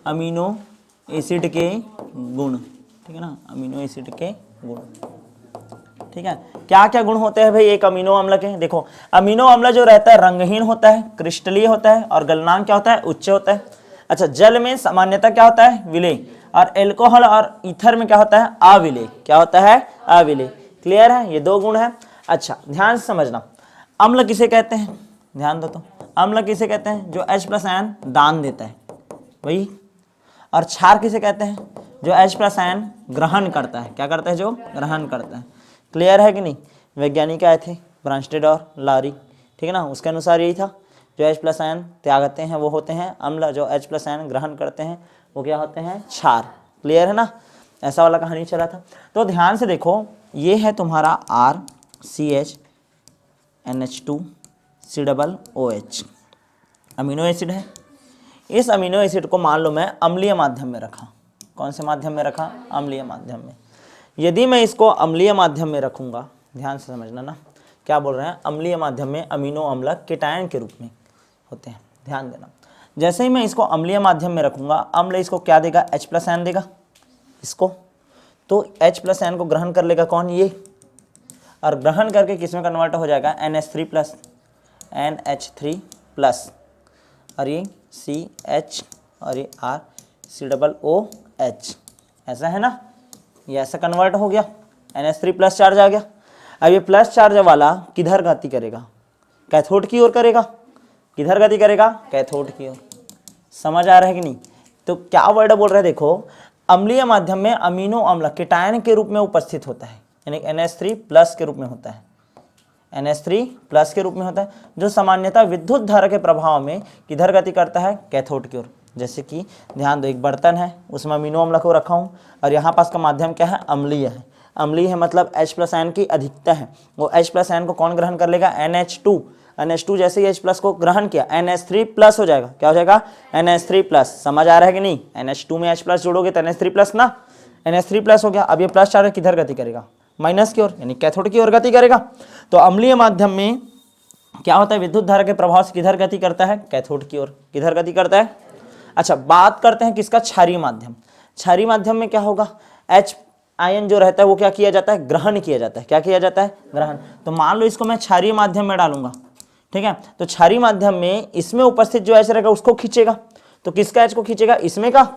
Amino acid के गुण, ठीक है ना, अमीनो एसिड के गुण, ठीक है। क्या क्या गुण होते हैं भाई एक अमीनो अम्ल के? देखो अमीनो अम्ल जो रहता है रंगहीन होता है, क्रिस्टलीय होता है और गलनांक क्या होता है? उच्च होता है। अच्छा, जल में सामान्यतः क्या होता है? विलेय, और एल्कोहल और ईथर में क्या होता है? अविलेय। क्या होता है? अविलेय। क्लियर है? ये दो गुण है। अच्छा ध्यान से समझना, अम्ल किसे कहते हैं? ध्यान दो तो, अम्ल किसे कहते हैं? जो H+ आयन दान देता है वही। और क्षार किसे कहते हैं? जो H+ आयन ग्रहण करता है। क्या करता है? जो ग्रहण करता है। क्लियर है कि नहीं? वैज्ञानिक आए थे ब्रांस्टेड और लारी, ठीक है ना, उसके अनुसार यही था, जो H+ आयन त्यागते हैं वो होते हैं अम्ल, जो H+ आयन ग्रहण करते हैं वो क्या होते हैं? क्षार। क्लियर है ना? ऐसा वाला कहानी चला था। तो ध्यान से देखो, ये है तुम्हारा RCH NH2COOH अमीनो एसिड है। इस अमीनो एसिड को मान लो मैं अम्लीय माध्यम में रखा। कौन से माध्यम में रखा? अम्लीय माध्यम में। यदि मैं इसको अम्लीय माध्यम में रखूंगा, ध्यान से समझना ना, क्या बोल रहे हैं? अम्लीय माध्यम में अमीनो अम्ल कीटायन के रूप में होते हैं। ध्यान देना, जैसे ही मैं इसको अम्लीय माध्यम में रखूंगा, अम्ल इसको क्या देगा? H+ आयन देगा इसको, तो H+ आयन को ग्रहण कर लेगा कौन? ये, और ग्रहण करके किसमें कन्वर्ट हो जाएगा? NH3+, NH3+, और ये CH और ये RCOOH, ऐसा है ना? ये ऐसा कन्वर्ट हो गया, NH3+ चार्ज आ गया। अब ये प्लस चार्ज वाला किधर गति करेगा? कैथोड की ओर करेगा। किधर गति करेगा? कैथोड की ओर। समझ आ रहा है कि नहीं? तो क्या वर्ड बोल रहे हैं? देखो, अम्लीय माध्यम में अमीनो अम्ल कीटायन के रूप में उपस्थित होता है, यानी NH3+ के रूप में होता है, NH3+ के रूप में होता है, जो सामान्यतः विद्युत धारा के प्रभाव में किधर गति करता है? कैथोड की ओर। जैसे कि ध्यान दो, एक बर्तन है, उसमें अमीनो अम्ल को रखा हूँ और यहाँ पास का माध्यम क्या है? अम्लीय है। अम्लीय है मतलब H+ आयन की अधिकता है, वो H+ आयन को कौन ग्रहण कर लेगा? NH2 जैसे ही H+ को ग्रहण किया NH3+ हो जाएगा। क्या हो जाएगा? NH3+। समझ आ रहा है कि नहीं? NH2 में H+ जोड़ोगे तो NH3+ ना, NH3+ हो गया। अब ये प्लस चार्ज किधर गति करेगा? माइनस की ओर, यानी कैथोड की ओर गति करेगा। तो अम्लीय माध्यम में क्या होता है? विद्युत धारा के प्रभाव से किधर गति करता है? कैथोड की ओर। किधर गति करता है? अच्छा, बात करते हैं किसका? क्षारीय माध्यम। क्षारीय माध्यम में क्या होगा? H आयन जो रहता है वो क्या किया जाता है? ग्रहण किया जाता है। क्या किया जाता है? ग्रहण। तो मान लो इसको मैं क्षारीय माध्यम में डालूंगा, ठीक है, तो क्षारीय माध्यम में इसमें उपस्थित जो H रहेगा उसको खींचेगा। तो किसका H को खींचेगा? इसमें का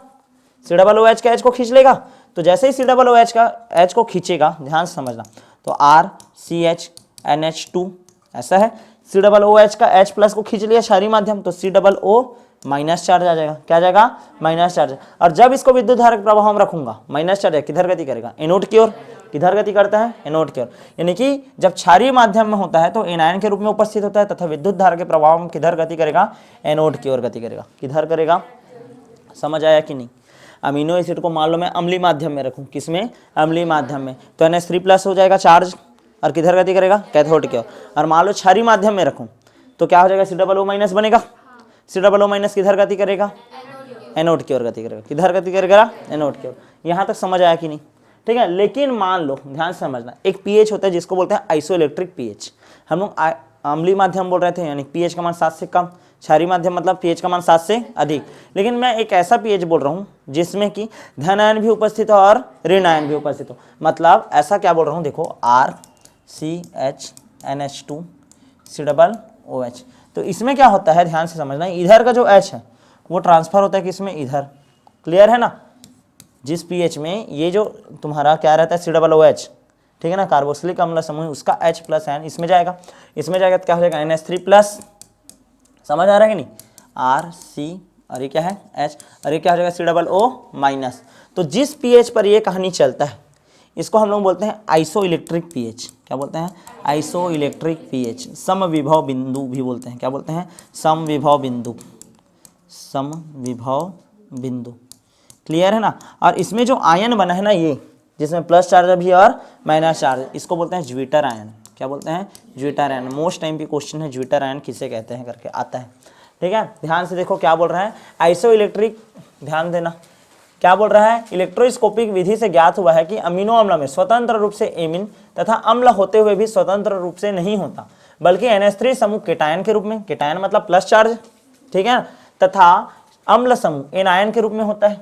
COOH का H को खींच लेगा। तो जैसे ही COOH का H को खींचेगा, ध्यान से समझना, तो RCH ऐसा है, COOH का H+ को खींच लिया क्षारीय माध्यम, तो CO- चार्ज आ जाएगा। क्या आ जाएगा? Minus charge. और जब इसको विद्युत धारा के प्रभाव में रखूंगा, माइनस चार्ज है, किधर गति करेगा? एनोड की ओर। किधर गति करता है? एनोड की ओर। यानी कि जब क्षारीय माध्यम में होता है तो एनायन के रूप में उपस्थित होता है तथा विद्युत धारा के प्रभाव में किधर गति करेगा? एनोड की ओर गति करेगा। किधर करेगा? समझ आया कि नहीं? अमीनो एसिड को मान लो मैं अम्लीय माध्यम में रखूं, किसमें? अम्लीय माध्यम में, तो NH3+ हो जाएगा चार्ज, और किधर गति करेगा? कैथोड की ओर। और मान लो क्षारीय माध्यम में रखूं तो क्या हो जाएगा? COO- बनेगा। COO- किधर गति करेगा? एनोड की ओर गति करेगा। किधर गति करेगा? एनोड की ओर। यहां तक समझ आया कि नहीं? ठीक है, लेकिन मान लो, ध्यान से समझना, एक pH होता है जिसको बोलते हैं आइसोइलेक्ट्रिक pH। हम लोग अम्लीय माध्यम बोल रहे थे, यानी pH का मान 7 से कम, क्षारीय माध्यम मतलब pH का मान 7 से अधिक। लेकिन मैं एक ऐसा pH बोल रहा हूं जिसमें कि धन आयन भी उपस्थित हो और ऋण आयन भी उपस्थित हो। मतलब ऐसा क्या बोल रहा हूं? देखो, RCHNH2COOH, तो इसमें क्या होता है? ध्यान से समझना, इधर का जो H है वो ट्रांसफर होता है किसमें? इधर। क्लियर है ना? जिस pH में ये जो तुम्हारा क्या रहता है? COOH, ठीक है ना, कार्बोक्सिलिक अम्ल समूह, उसका H+ आयन इसमें जाएगा। इसमें जाएगा तो क्या हो जाएगा? NH3+। समझ आ रहा है कि नहीं? RC और ये क्या है? H, और ये क्या हो जाएगा? COO-। तो जिस pH पर ये कहानी चलता है इसको हम लोग बोलते हैं आइसोइलेक्ट्रिक pH। क्या बोलते हैं? Isoelectric pH। समविभव बिंदु भी बोलते हैं। क्या बोलते हैं? समविभव बिंदु। समविभव बिंदु। क्लियर है ना? और इसमें जो आयन बना है ना, ये जिसमें प्लस चार्ज भी और माइनस चार्ज, इसको बोलते हैं ज्विटर आयन। क्या बोलते हैं? Zwitter ion. मोस्ट टाइम की क्वेश्चन है, ज्विटर आयन किसे कहते हैं करके आता है। ठीक है, ध्यान से देखो क्या बोल रहा है? आइसोइलेक्ट्रिक, ध्यान देना, क्या बोल रहा है? इलेक्ट्रोस्कोपिक विधि से ज्ञात हुआ है कि अमीनो अम्ल में स्वतंत्र रूप से एमिन तथा अम्ल होते हुए भी स्वतंत्र रूप से नहीं होता, बल्कि NH3 समूह केटायन के रूप में, केटायन मतलब प्लस चार्ज, ठीक है, तथा अम्ल समूह एनायन के रूप में होता है।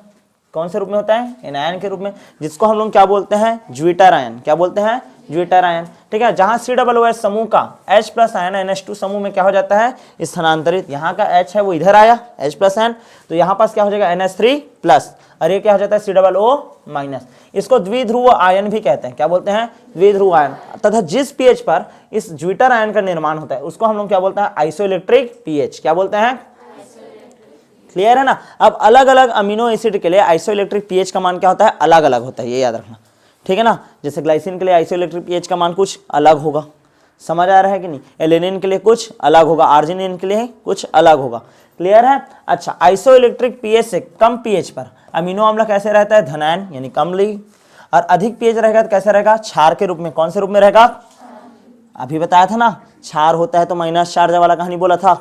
कौन से रूप में होता है? एनायन के रूप में, जिसको हम लोग क्या बोलते हैं? Zwitter ion. क्या बोलते हैं? Zwitter ion. ठीक है, जहां COOH समूह का H प्लस आयन NH2 समूह में क्या हो जाता है? स्थानांतरित। यहाँ का H है वो इधर आया H प्लस आयन, तो यहाँ पास क्या हो जाएगा? NH3 प्लस, और ये क्या हो जाता है? COO minus. इसको द्विध्रुव आयन भी कहते हैं। क्या बोलते हैं? द्विध्रुव आयन। तथा जिस pH पर इस ज्विटर आयन का निर्माण होता है उसको हम लोग क्या बोलते हैं? Isoelectric pH। क्या बोलते हैं? क्लियर है ना? अब अलग अलग अमीनो एसिड के लिए आइसोइलेक्ट्रिक pH का मान क्या होता है? अलग अलग होता है, ये याद रखना। ठीक है ना? जैसे ग्लाइसिन के लिए आइसोइलेक्ट्रिक pH का मान कुछ अलग होगा, समझ आ रहा है कि नहीं? एलेनिन के लिए कुछ अलग होगा, आर्जिनिन के लिए कुछ अलग होगा। क्लियर है? अच्छा, आइसोइलेक्ट्रिक pH से कम pH पर अमीनो अम्ल कैसे रहता है? धनायन यानी कमली। और अधिक pH रहेगा तो कैसे रहेगा? क्षार के रूप में। कौन से रूप में रहेगा? अभी बताया था ना, क्षार होता है तो माइनस चार्ज वाला कहानी बोला था।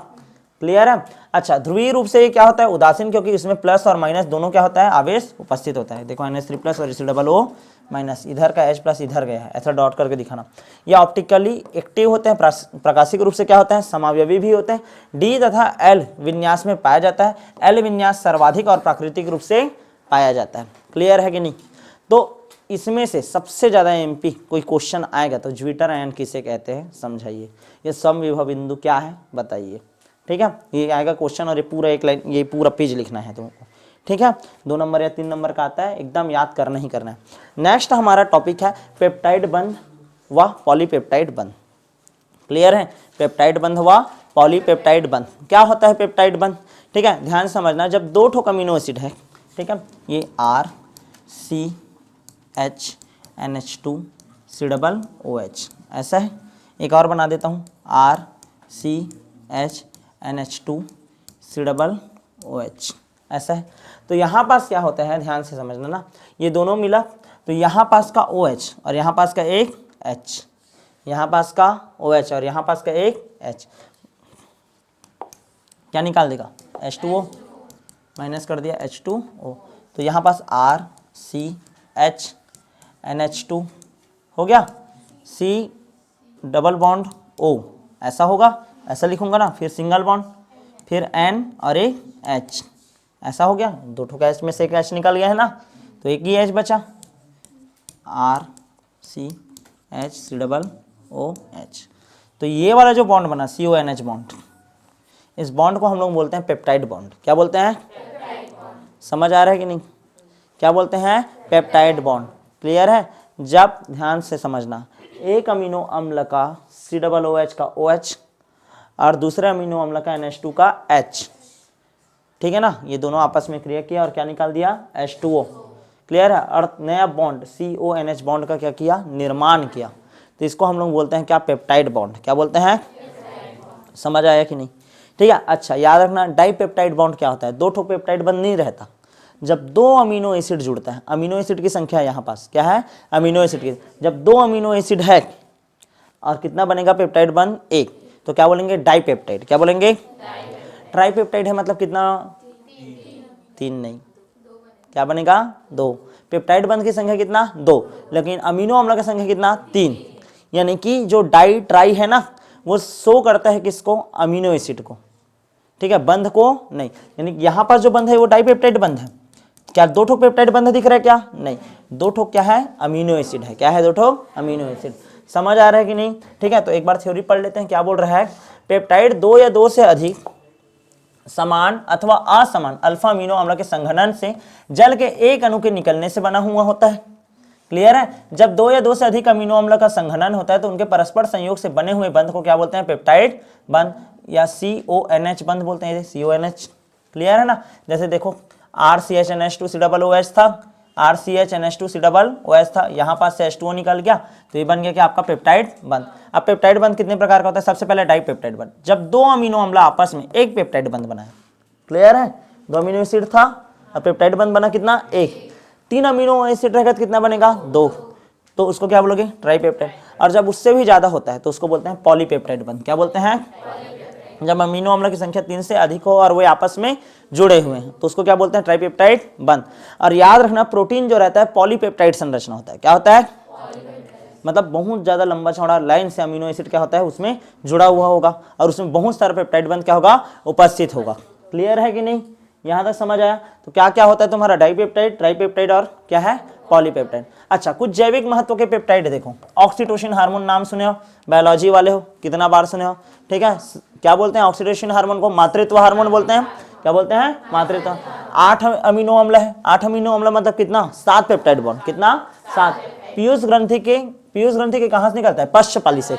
क्लियर है? अच्छा, ध्रुवीय रूप से ये क्या होता है? उदासीन, क्योंकि इसमें प्लस और माइनस दोनों क्या होता है? आवेश उपस्थित होता है। देखो NH3 प्लस और COO माइनस, इधर का H प्लस इधर गया है, ऐसा डॉट करके दिखाना। ये ऑप्टिकली एक्टिव होते हैं, प्रकाशिक रूप से क्या होते हैं? समावयवी भी होते हैं। D तथा L विन्यास में पाया जाता है। L विन्यास सर्वाधिक और प्राकृतिक रूप से पाया जाता है। क्लियर है कि नहीं? तो इसमें से सबसे ज्यादा MP कोई क्वेश्चन आएगा तो ज्विटर आयन किसे कहते हैं समझाइए। ये समविभव बिंदु क्या है बताइए। ठीक है, ये आएगा क्वेश्चन, और ये पूरा एक लाइन, ये पूरा पेज लिखना है तुमको। ठीक है, 2 नंबर या 3 नंबर का आता है, एकदम याद करना ही करना है। नेक्स्ट हमारा टॉपिक है पेप्टाइड बंध व पॉलीपेप्टाइड बंध। क्लियर है? पेप्टाइड बंध व पॉलीपेप्टाइड बंध। क्या होता है पेप्टाइड बंध? ठीक है, ध्यान से समझना। जब 2 ठोक अमीनो एसिड है, ठीक है, ये RCHNH2COOH ऐसा है। एक और बना देता हूँ, RCHNH2COOH ऐसा है। तो यहाँ पास क्या होता है, ध्यान से समझना ना, ये दोनों मिला तो यहाँ पास का OH और यहाँ पास का एक H, यहाँ पास का OH और यहाँ पास का एक H, क्या निकाल देगा? H2O, माइनस कर दिया H2O, तो यहाँ पास RCHNH2 हो गया, C डबल बॉन्ड O ऐसा होगा, ऐसा लिखूंगा ना, फिर सिंगल बॉन्ड, फिर N और एक H ऐसा हो गया। 2 ठोक H में से एक H निकल गया है ना, तो एक ही H बचा, RCHCOOH। तो ये वाला जो बॉन्ड बना CONH बॉन्ड, इस बॉन्ड को हम लोग बोलते हैं पेप्टाइड बॉन्ड। क्या बोलते हैं? समझ आ रहा है कि नहीं? क्या बोलते हैं? Peptide bond. क्लियर है? जब ध्यान से समझना, एक अमीनो अम्ल का COOH का OH और दूसरे अमीनो अम्ल का NH2 का H, ठीक है ना, ये दोनों आपस में क्रिया किया और क्या निकाल दिया? H2O। क्लियर है? और नया बॉन्ड CONH बॉन्ड का क्या किया? निर्माण किया। तो इसको हम लोग बोलते हैं क्या? Peptide bond. क्या बोलते हैं? समझ आया कि नहीं? ठीक है, अच्छा याद रखना, डाइपेप्टाइड बॉन्ड क्या होता है? 2 ठोक पेप्टाइड बंद नहीं रहता। जब 2 अमीनो एसिड जुड़ता है, अमीनो एसिड की संख्या यहाँ पास क्या है? अमीनो एसिड की, जब 2 अमीनो एसिड है और कितना बनेगा पेप्टाइड बंद? 1, तो क्या बोलेंगे? डाइपेप्टाइड। क्या बोलेंगे? ट्राइपेप्टाइड है मतलब कितना? 3 नहीं, क्या बनेगा? 2। पेप्टाइड बंध की संख्या कितना? 2, लेकिन अमीनो अम्ल की संख्या कितना? 3। यानी कि जो डाई ट्राई है ना, वो शो करता है किसको? अमीनो एसिड को। ठीक है, बंध को नहीं। यानी यहाँ पर जो बंध है वो डाइपेप्टाइड बंध है। क्या 2 ठोक पेप्टाइड बंध दिख रहा है? क्या नहीं, 2 ठोक क्या है? अमीनो एसिड है। क्या है? 2 ठोक अमीनो एसिड। समझ आ रहा है कि नहीं? ठीक है, तो एक बार थ्योरी पढ़ लेते हैं। क्या बोल रहा है? पेप्टाइड 2 या 2 से अधिक समान अथवा असमान अल्फा अमीनो अम्ल के संघनन से जल के एक अणु के निकलने से बना हुआ होता है। क्लियर है? जब 2 या 2 से अधिक अमीनो अम्ल का संघनन होता है तो उनके परस्पर संयोग से बने हुए बंध को क्या बोलते हैं? पेप्टाइड बंध या CONH बंध बोलते हैं। CONH। क्लियर है ना? जैसे देखो RCHNH2COOH था, RCHNH2COOH था, यहाँ पास से H2O निकल गया, तो ये बन गया कि आपका पेप्टाइड बंध। अब पेप्टाइड बंध कितने प्रकार का होता है? सबसे पहले डाइपेप्टाइड बंध, जब 2 अमीनो अम्ल आपस में एक पेप्टाइड बंध बनाए। क्लियर है? 2 अमीनो एसिड था और पेप्टाइड बंध बना कितना? 1। 3 अमीनो एसिड रहेगा तो कितना बनेगा? 2, तो उसको क्या बोलोगे? ट्राइपेप्टाइड। और जब उससे भी ज्यादा होता है तो उसको बोलते हैं पॉलीपेप्टाइड बंध। क्या बोलते हैं? जब अमीनो अम्ल की संख्या 3 से अधिक हो और वे आपस में जुड़े हुए हैं तो उसको क्या बोलते हैं? ट्राइपेप्टाइड बंध। और याद रखना, प्रोटीन जो रहता है पॉलीपेप्टाइड संरचना होता है। क्या होता है? मतलब बहुत ज्यादा लंबा चौड़ा लाइन से अमीनो एसिड क्या होता है? उसमें जुड़ा हुआ होगा और उसमें बहुत सारा पेप्टाइड बंध क्या होगा? उपस्थित होगा। क्लियर है कि नहीं? यहाँ तक समझ आया? तो क्या क्या होता है तुम्हारा, डाइपेप्टाइड, ट्राइपेप्टाइड और क्या है, पॉलीपेप्टाइड। अच्छा, कुछ जैविक महत्व के पेप्टाइड देखो। ऑक्सीटोसिन हार्मोन नाम सुने हो, बायोलॉजी वाले हो, कितना बार सुने हो, ठीक है। क्या बोलते हैं ऑक्सीटोसिन हार्मोन को? मातृत्व हार्मोन बोलते हैं। क्या बोलते हैं? मातृत्व। 8 अमीनो अम्ल है, 8 अमीनो अम्ल मतलब कितना, 7 पेप्टाइड बॉन्ड, कितना, 7। पीयूष ग्रंथि के कहां से निकलता है, पश्चपाली से,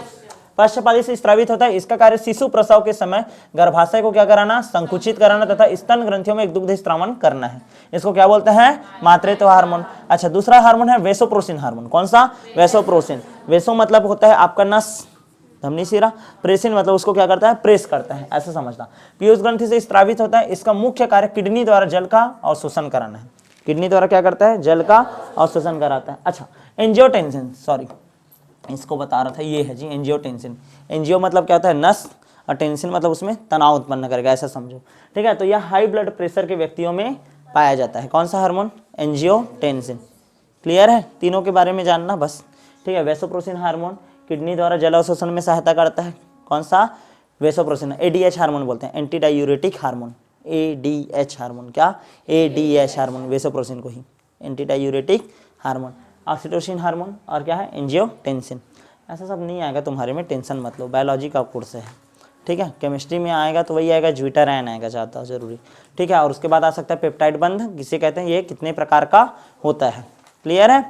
पश्चपाली से स्रावित होता है। इसका कार्य शिशु प्रसव के समय गर्भाशय को क्या कराना, संकुचित कराना तथा स्तन ग्रंथियों में एक दुग्ध स्त्रावन करना है। इसको क्या बोलते हैं, मातृत्व हार्मोन। अच्छा, दूसरा हार्मोन है वेसोप्रोसिन हार्मोन। कौन सा, वेसोप्रोसिन। वेसो मतलब होता है आपका नस, धमनी शिरा, प्रेसिन मतलब उसको क्या करता है, प्रेस करता है, ऐसा समझना। पीयूष ग्रंथि से स्रावित होता है। इसका मुख्य कार्य किडनी द्वारा जल का अवशोषण कराना है। किडनी द्वारा क्या करता है, जल का अवशोषण कराता है। अच्छा, एंजियोटेंसिन, सॉरी इसको बता रहा था, ये है जी एंजियोटेंसिन। एंजियो मतलब क्या होता है, नस, और टेंसिन मतलब उसमें तनाव उत्पन्न करेगा, ऐसा समझो, ठीक है। तो यह हाई ब्लड प्रेशर के व्यक्तियों में पाया जाता है। कौन सा हार्मोन, एंजियोटेंसिन। क्लियर है, तीनों के बारे में जानना बस, ठीक है। वेसोप्रोसिन हार्मोन किडनी द्वारा जल अवशोषण में सहायता करता है। कौन सा, वेसोप्रोसिन। एडीएच हार्मोन बोलते हैं, anti diuretic hormone. ADH hormone, क्या, एडीएच हार्मोन, वेसोप्रोसिन को ही anti diuretic hormone. Oxytocin hormone और क्या है, एंजियोटेंसिन। ऐसा सब नहीं आएगा तुम्हारे में, टेंशन मत लो, बायोलॉजी का कोर्स है, ठीक है। केमिस्ट्री में आएगा तो वही आएगा, ज्यूटारायन आएगा ज़्यादा जरूरी, ठीक है। और उसके बाद आ सकता है पेप्टाइड बंध, किसे कहते हैं, ये कितने प्रकार का होता है। क्लियर है?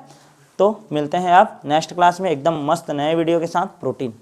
तो मिलते हैं आप नेक्स्ट क्लास में एकदम मस्त नए वीडियो के साथ, प्रोटीन।